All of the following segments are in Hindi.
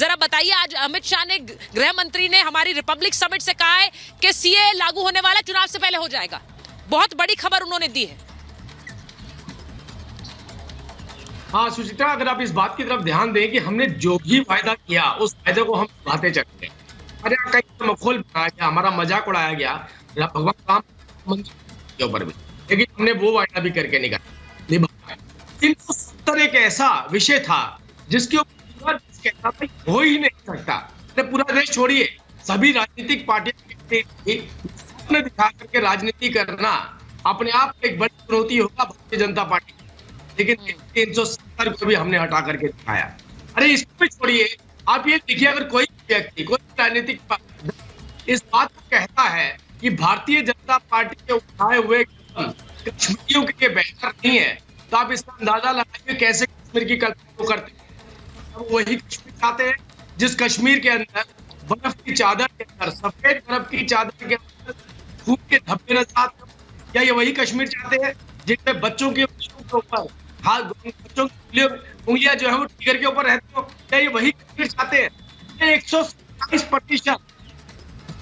जरा बताइए, आज अमित शाह ने, गृह मंत्री ने हमारी रिपब्लिक समिट से कहा है कि सीए लागू होने वाला चुनाव से पहले हो जाएगा। बहुत बड़ी खबर उन्होंने दी है। हाँ सुचित्रा, अगर आप इस बात की तरफ ध्यान दें कि हमने जो भी वायदा किया उस वायदे को हम निभाते चलते हैं। अरे कहीं मखौल बनाया गया, हमारा मजाक उड़ाया गया भगवान राम मंदिर के ऊपर भी, लेकिन हमने वो वायदा भी करके निभाया। 370 एक ऐसा विषय था जिसके ऊपर हो ही नहीं सकता। अरे पूरा देश छोड़िए, सभी राजनीतिक पार्टियां दिखा करके राजनीति करना अपने आप में एक बड़ी चुनौती होगा भारतीय जनता पार्टी, लेकिन 370 को भी हमने हटा करके दिखाया। अरे इसको भी छोड़िए, आप ये देखिए, अगर कोई व्यक्ति, कोई राजनीतिक इस बात को कहता है कि भारतीय जनता पार्टी के उठाए हुए कश्मीरियों के लिए बेहतर नहीं है, तो आप इसका अंदाजा लगाइए कैसे कश्मीर की कल्पना को करते हैं। अब वही कश्मीर चाहते हैं जिस कश्मीर के अंदर बर्फ की चादर के अंदर, सफेद बर्फ की चादर के अंदर खून के धब्बे नजर आते हैं। क्या ये वही कश्मीर चाहते हैं जिसमें बच्चों के ऊपर बच्चों की उंगलियां जो है वो टिगर के ऊपर रहती हो? क्या ये वही कश्मीर चाहते हैं? 127%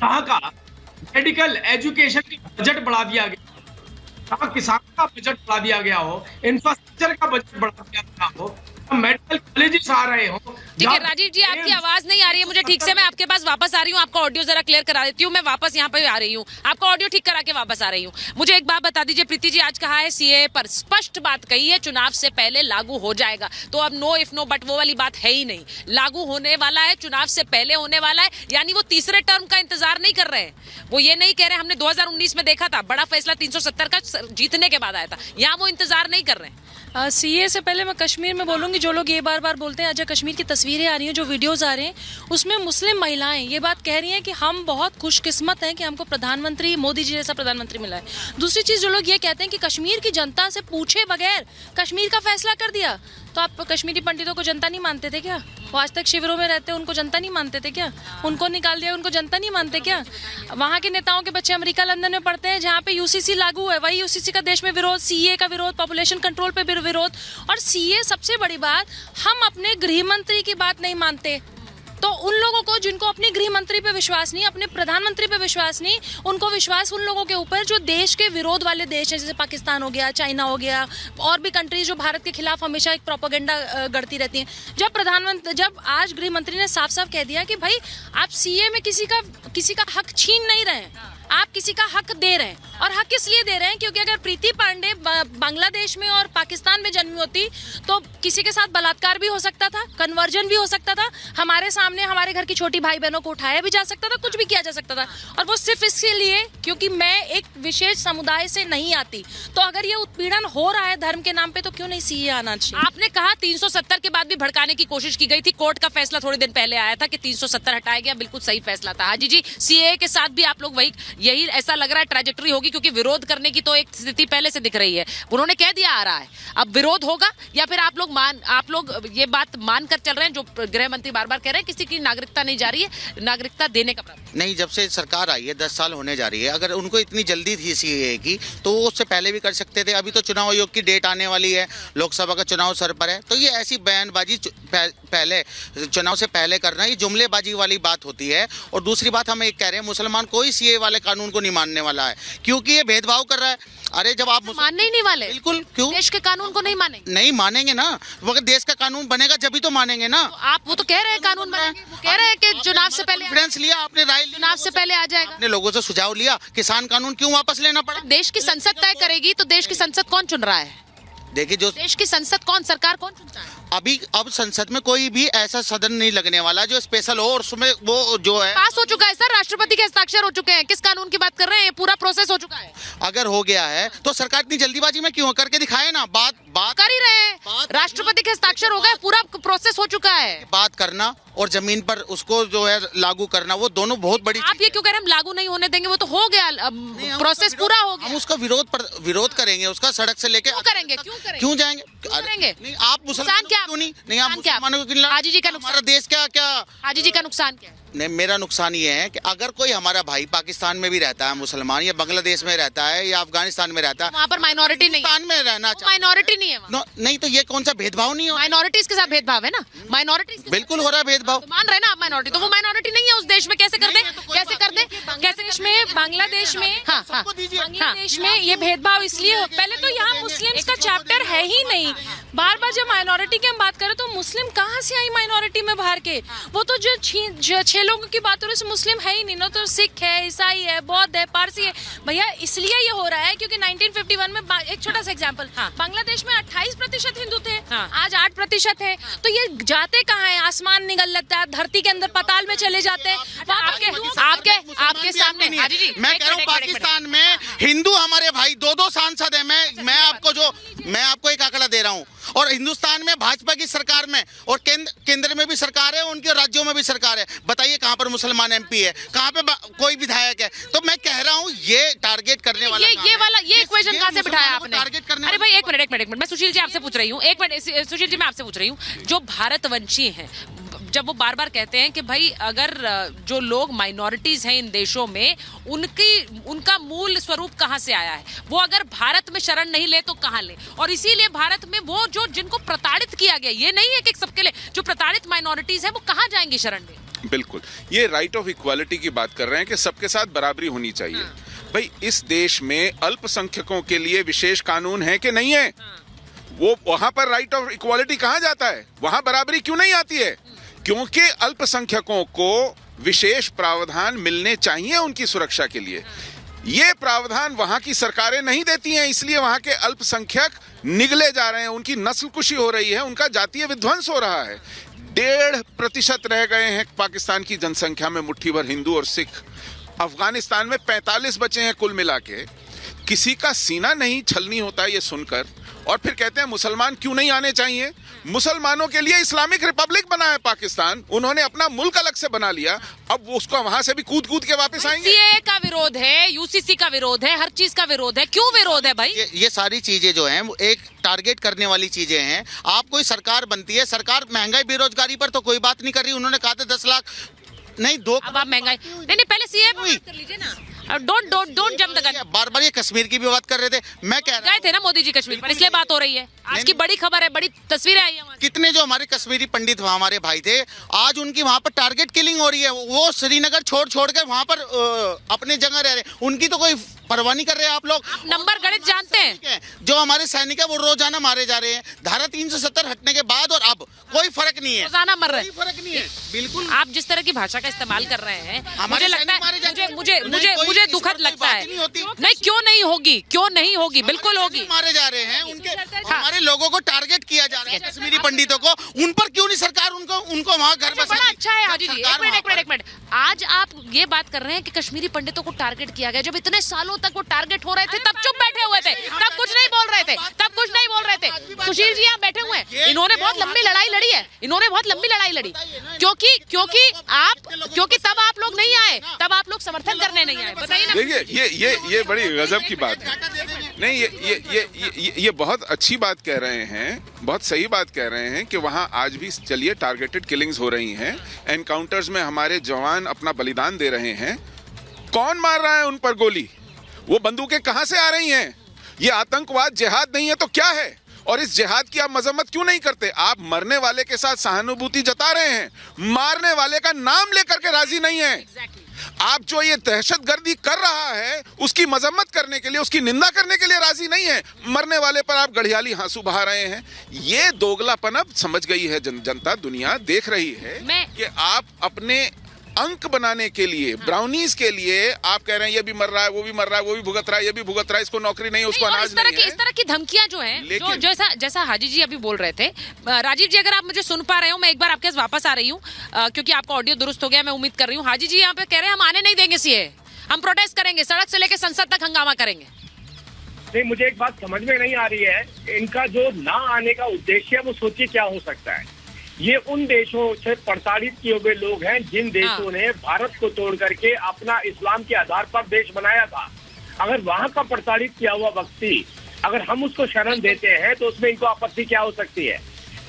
कहाँ का मेडिकल एजुकेशन का बजट बढ़ा दिया गया, कहाँ किसानों का बजट बढ़ा दिया गया हो, इंफ्रास्ट्रक्चर का बजट बढ़ा दिया गया हो, मेडिकल कॉलेजेस आ रहे हो। ठीक है राजीव जी, आपकी आवाज नहीं आ रही है मुझे ठीक से। मैं आपके पास वापस आ रही हूँ, आपका ऑडियो जरा क्लियर करा देती हूँ। मैं वापस यहाँ पे आ रही हूँ, आपका ऑडियो ठीक करा के वापस आ रही हूँ। मुझे एक बात बता दीजिए, प्रीति जी आज कहा है सीए पर स्पष्ट बात कही है चुनाव से पहले लागू हो जाएगा, तो अब नो इफ नो बट वो वाली बात है ही नहीं, लागू होने वाला है, चुनाव से पहले होने वाला है। यानी वो तीसरे टर्म का इंतजार नहीं कर रहे हैं, वो ये नहीं कह रहे हमने 2019 में देखा था बड़ा फैसला 370 का जीतने के बाद आया था, यहाँ वो इंतजार नहीं कर रहे हैं। सीए से पहले मैं कश्मीर में बोलूंगी, जो लोग ये बार बार बोलते हैं, अच्छा कश्मीर की तस्वीरें आ रही हैं, जो वीडियोस आ रहे हैं, उसमें मुस्लिम महिलाएं ये बात कह रही हैं कि हम बहुत खुशकिस्मत हैं कि हमको प्रधानमंत्री मोदी जी जैसा प्रधानमंत्री मिला है। दूसरी चीज़, जो लोग ये कहते हैं कि कश्मीर की जनता से पूछे बगैर कश्मीर का फैसला कर दिया, तो आप कश्मीरी पंडितों को जनता नहीं मानते थे क्या? वो आज तक शिविरों में रहते, उनको जनता नहीं मानते थे क्या? उनको निकाल दिया, उनको जनता नहीं मानते क्या? वहाँ के नेताओं के बच्चे अमेरिका लंदन में पढ़ते हैं, जहाँ पे यूसीसी लागू है, वही यूसीसी का देश में विरोध, सीए का विरोध, पॉपुलेशन कंट्रोल पे विरोध। और सीए, सबसे बड़ी बात, हम अपने गृह मंत्री की बात नहीं मानते, तो उन लोगों को जिनको अपने गृह मंत्री पे विश्वास नहीं, अपने प्रधानमंत्री पे विश्वास नहीं, उनको विश्वास उन लोगों के ऊपर जो देश के विरोध वाले देश हैं, जैसे पाकिस्तान हो गया, चाइना हो गया, और भी कंट्रीज जो भारत के खिलाफ हमेशा एक प्रोपेगेंडा गढ़ती रहती हैं। जब आज गृह मंत्री ने साफ साफ कह दिया कि भाई आप सीए में किसी का हक छीन नहीं रहे हैं, आप किसी का हक दे रहे हैं। और हक इसलिए दे रहे हैं क्योंकि अगर प्रीति पांडे बांग्लादेश में और पाकिस्तान में जन्मी होती तो किसी के साथ बलात्कार भी हो सकता था, कन्वर्जन भी हो सकता था, हमारे सामने हमारे घर की छोटी भाई बहनों को उठाया भी जा सकता था, कुछ भी किया जा सकता था। और वो सिर्फ इसलिए क्योंकि मैं एक विशेष समुदाय से नहीं आती। तो अगर ये उत्पीड़न हो रहा है धर्म के नाम पे, तो क्यों नहीं सीए आना चाहिए? आपने कहा 370 के बाद भी भड़काने की कोशिश की गई थी, कोर्ट का फैसला थोड़े दिन पहले आया था कि 370 हटाया गया, बिल्कुल सही फैसला था। हाजी जी, सीए के साथ भी आप लोग वही, यही ऐसा लग रहा है ट्रैजेक्टरी होगी, क्योंकि विरोध करने की तो एक स्थिति पहले से दिख रही है, उन्होंने कह दिया आ रहा है, अब विरोध होगा, या फिर आप लोग ये बात मानकर चल रहे हैं जो गृह मंत्री बार बार कह रहे हैं किसी की नागरिकता नहीं जा रही है, नागरिकता देने का प्रावधान नहीं? जब से सरकार आई है 10 साल होने जा रही है, अगर उनको इतनी जल्दी थी सीए की तो वो उससे पहले भी कर सकते थे। अभी तो चुनाव आयोग की डेट आने वाली है, लोकसभा का चुनाव सर पर है, तो ये ऐसी बयानबाजी पहले चुनाव से पहले करना, ये जुमलेबाजी वाली बात होती है। और दूसरी बात, हम एक कह रहे हैं मुसलमान कोई सीए वाले कानून को नहीं मानने वाला है, क्योंकि ये भेदभाव कर रहा है। अरे जब आप मानने ही नहीं वाले, बिल्कुल, क्यों देश के कानून को नहीं मानेंगे? नहीं मानेंगे ना, मगर देश का कानून बनेगा जब भी तो मानेंगे ना। तो आप वो तो कह रहे हैं कानून बनेंगे, वो कह रहे हैं कि चुनाव से पहले कॉन्फ्रेंस लिया आपने, राय ली, चुनाव से पहले आ जाएगा, आपने लोगों से सुझाव लिया, किसान कानून क्यों वापस लेना पड़ा? देश की संसद तय करेगी, तो देश की संसद कौन चुन रहा है? देखिए, जो देश की संसद कौन, सरकार कौन चुनता है? अब संसद में कोई भी ऐसा सदन नहीं लगने वाला जो स्पेशल हो, और उसमें वो जो है पास हो चुका है सर, राष्ट्रपति के हस्ताक्षर हो चुके हैं, किस कानून की बात कर रहे हैं? ये पूरा प्रोसेस हो चुका है। अगर हो गया है तो सरकार इतनी जल्दीबाजी में क्यों? करके दिखाए ना, बात कर ही रहे हैं, राष्ट्रपति के हस्ताक्षर हो गए, पूरा प्रोसेस हो चुका है। बात करना और जमीन पर उसको जो है लागू करना, वो दोनों बहुत बड़ी आप ये क्यों कह रहे हैं हम लागू नहीं होने देंगे? वो तो हो गया, प्रोसेस पूरा हो गया। हम उसका विरोध करेंगे, उसका सड़क से लेके क्यों करेंगे? क्यों जाएंगे? करेंगे? नहीं, आप किसान क्या क्या क्यों नहीं आप नुकसान क्या? मुसलमानों को क्यों हाजी जी का नुकसान, हमारा देश क्या हाजी जी का नुकसान क्या है? नहीं, मेरा नुकसान ये है कि अगर कोई हमारा भाई पाकिस्तान में भी रहता है मुसलमान, या बांग्लादेश में रहता है, या अफगानिस्तान में रहता है, वहाँ पर माइनॉरिटी नहीं है, पाकिस्तान में रहना माइनॉरिटी नहीं है वहाँ। नहीं तो ये कौन सा भेदभाव नहीं हो? माइनॉरिटीज के साथ भेदभाव है ना, माइनॉरिटीज बिल्कुल हो रहा है भेदभाव। तो मान रहे ना आप माइनॉरिटी, तो वो माइनॉरिटी नहीं है उस देश में, कैसे कर दे, कैसे कर दे, कैसे देश में, बांग्लादेश में, हाँ हाँ बांग्लादेश में ये भेदभाव इसलिए पहले तो यहाँ मुस्लिम्स का चैप्टर है ही नहीं। बार बार जब माइनॉरिटी की हम बात करें तो मुस्लिम कहाँ से आई माइनॉरिटी में बाहर के? वो तो जो 6 लोगों की बात हो रही है मुस्लिम है ही नहीं ना, तो सिख है, ईसाई है, बौद्ध है, पारसी है। भैया इसलिए ये हो रहा है क्योंकि 1951 में एक छोटा सा एग्जांपल, बांग्लादेश में 28% हिंदू थे, आज 8% है। तो ये जाते कहाँ है? आसमान निगल लगता है, धरती के अंदर पाताल में चले जाते हैं। आपके सामने हाजी जी, मैं कह रहा हूँ पाकिस्तान में हिंदू हमारे भाई 2 सांसद है। मैं आपको एक आंकड़ा दे रहा हूँ, और हिंदुस्तान में भाजपा की सरकार में और केंद्र में भी सरकार है, उनके राज्यों में भी सरकार है। बताइए कहाँ पर मुसलमान एमपी है, कहाँ पे कोई विधायक है? तो मैं कह रहा हूँ ये टारगेट करने वाला ये इक्वेशन कहाँ से बिठाया आपने? टारगेट करने अरे भाई एक मिनट, मैं सुशील जी आपसे पूछ रही हूँ, एक मिनट सुशील जी मैं आपसे पूछ रही हूँ, जो भारतवंशी हैं, जब वो बार बार कहते हैं कि भाई अगर जो लोग माइनॉरिटीज हैं इन देशों में, उनका मूल स्वरूप कहाँ से आया है, वो अगर भारत में शरण नहीं ले तो कहाँ ले? और इसीलिए भारत में वो जो जिनको प्रताड़ित किया गया, ये नहीं है कि सबके लिए, जो प्रताड़ित माइनॉरिटीज है वो कहाँ जाएंगे शरण ले? बिल्कुल, ये राइट ऑफ इक्वालिटी की बात कर रहे हैं कि सबके साथ बराबरी होनी चाहिए। भाई इस देश में अल्पसंख्यकों के लिए विशेष कानून है कि नहीं है? वो वहां पर राइट ऑफ इक्वालिटी कहाँ जाता है? वहां बराबरी क्यों नहीं आती है? क्योंकि अल्पसंख्यकों को विशेष प्रावधान मिलने चाहिए उनकी सुरक्षा के लिए। ये प्रावधान वहां की सरकारें नहीं देती हैं, इसलिए वहां के अल्पसंख्यक निगले जा रहे हैं, उनकी नस्लकुशी हो रही है, उनका जातीय विध्वंस हो रहा है। 1.5% रह गए हैं पाकिस्तान की जनसंख्या में मुट्ठी भर हिंदू और सिख। अफगानिस्तान में 45 बचे हैं कुल मिला के। किसी का सीना नहीं छलनी होता है ये सुनकर, और फिर कहते हैं मुसलमान क्यों नहीं आने चाहिए। मुसलमानों के लिए इस्लामिक रिपब्लिक बना है पाकिस्तान, उन्होंने अपना मुल्क अलग से बना लिया, अब वो उसको वहां से भी कूद के वापस आएंगे। सीएए का विरोध है, यूसीसी का विरोध है, हर चीज का विरोध है, क्यों विरोध है भाई? ये सारी चीजें जो हैं वो एक टारगेट करने वाली चीजें हैं। आप कोई सरकार बनती है, सरकार महंगाई बेरोजगारी पर तो कोई बात नहीं कर रही। उन्होंने कहा था 10 लाख नहीं, 2 अब आप महंगाई नहीं, पहले सीएए पर बात कर लीजिए ना। Don't jump the gun. बार ये कश्मीर की भी बात कर रहे थे। मैं कह रहा गए थे ना मोदी जी कश्मीर पर, इसलिए बात हो रही है। आज की बड़ी खबर है, बड़ी तस्वीरें आई हैं। कितने जो हमारे कश्मीरी पंडित हमारे भाई थे, आज उनकी वहां पर टारगेट किलिंग हो रही है। वो श्रीनगर छोड़ कर वहां पर अपने जगह रह रहे हैं, उनकी तो कोई परवाह नहीं कर रहे आप लोग। नंबर गणित जानते हैं? जो हमारे सैनिक है वो रोजाना मारे जा रहे हैं। धारा 370 हटने के बाद और अब कोई फर्क नहीं है, रोजाना मर रहे हैं, कोई फर्क नहीं है। बिल्कुल आप जिस तरह की भाषा का इस्तेमाल कर रहे हैं, मुझे लगता है, मुझे दुखद लगता है। नहीं, क्यों नहीं होगी, बिल्कुल होगी। मारे जा रहे हैं, उनके हमारे लोगों को टारगेट किया जा रहा है, कश्मीरी पंडितों को। उन पर क्यों नहीं सरकार उनको वहाँ घर बसा? बड़ा अच्छा है हाजी जी, एक मिनट, आज आप ये बात कर रहे हैं कि कश्मीरी पंडितों को टारगेट किया गया। जब इतने सालों तक वो टारगेट हो रहे थे तब चुप बैठे हुए थे, तब कुछ नहीं बोल रहे थे, सुशील जी आप बैठे हुए हैं। इन्होंने बहुत लंबी लड़ाई लड़ी है, क्योंकि तब आप लोग नहीं आए, तब आप लोग समर्थन करने नहीं आए। बताइए ना। देखिए ये बड़ी गजब की बात है। नहीं, ये बहुत अच्छी बात कह रहे हैं, बहुत सही बात कह रहे हैं कि वहाँ आज भी चलिए टारगेटेड किलिंग्स हो रही हैं, एनकाउंटर्स में हमारे जवान अपना बलिदान दे रहे हैं। कौन मार रहा है उन पर गोली? वो बंदूकें कहाँ से आ रही हैं? ये आतंकवाद जिहाद नहीं है तो क्या है? और इस जिहाद की आप मजम्मत क्यों नहीं करते? आप मरने वाले के साथ सहानुभूति जता रहे हैं, मारने वाले का नाम लेकर के राजी नहीं है। आप जो ये दहशतगर्दी कर रहा है उसकी मजम्मत करने के लिए, उसकी निंदा करने के लिए राजी नहीं है। मरने वाले पर आप गढ़ियाली आंसू बहा रहे हैं। ये दोगलापन अब समझ गई है जनता, दुनिया देख रही है कि आप अपने अंक बनाने के लिए, ब्राउनीज के लिए आप कह रहे हैं ये भी मर रहा है, वो भी मर रहा है, वो भी भुगत रहा है, ये भी भुगत रहा है, इसको नौकरी नहीं, उसको अनाज नहीं है। इस तरह की धमकियां जो हैं, जैसा हाजी जी अभी बोल रहे थे। राजीव जी अगर आप मुझे सुन पा रहे हो, मैं एक बार आपके पास वापस आ रही हूँ क्योंकि आपका ऑडियो दुरुस्त हो गया, मैं उम्मीद कर रही हूँ। हाजी जी यहाँ पे कह रहे हैं हम आने नहीं देंगे सीए, हम प्रोटेस्ट करेंगे, सड़क से लेकर संसद तक हंगामा करेंगे। नहीं, मुझे एक बात समझ में नहीं आ रही है, इनका जो ना आने का उद्देश्य है वो सोचिए क्या हो सकता है। ये उन देशों से प्रताड़ित किए हुए लोग हैं जिन देशों ने भारत को तोड़ करके अपना इस्लाम के आधार पर देश बनाया था। अगर वहां का प्रताड़ित किया हुआ व्यक्ति, अगर हम उसको शरण देते हैं तो उसमें इनको आपत्ति क्या हो सकती है?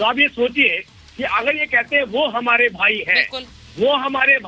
तो आप ये सोचिए कि अगर ये कहते हैं वो हमारे भाई हैं, बिल्कुल। वो हमारे